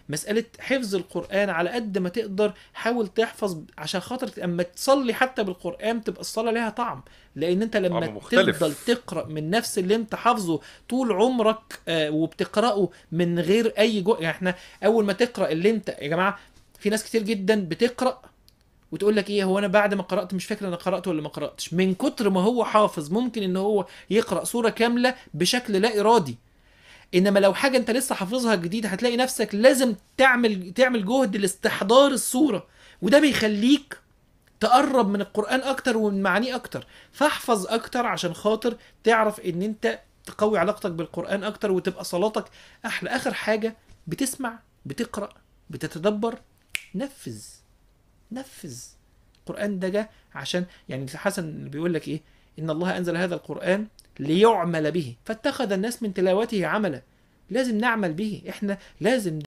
مسألة حفظ القرآن على قد ما تقدر حاول تحفظ، عشان خاطر اما تصلي حتى بالقرآن تبقى الصلاة لها طعم. لان انت لما طعم تفضل مختلف. تقرأ من نفس اللي انت حافظه طول عمرك وبتقرأه من غير اي يعني احنا اول ما تقرأ اللي انت يا جماعة، في ناس كتير جدا بتقرأ وتقول لك ايه، هو انا بعد ما قرأت مش فاكر انا قرأت ولا ما قرأتش، من كتر ما هو حافظ ممكن ان هو يقرأ سورة كاملة بشكل لا ارادي. انما لو حاجة انت لسه حافظها جديد هتلاقي نفسك لازم تعمل جهد لاستحضار السورة، وده بيخليك تقرب من القرآن اكتر ومن معانيه اكتر. فاحفظ اكتر عشان خاطر تعرف ان انت تقوي علاقتك بالقرآن اكتر وتبقى صلاتك احلى. اخر حاجة، بتسمع، بتقرأ، بتتدبر، نفذ. نفذ. القرآن ده جه عشان يعني حسن بيقول لك ايه، ان الله انزل هذا القرآن ليعمل به فاتخذ الناس من تلاوته عملا. لازم نعمل به، احنا لازم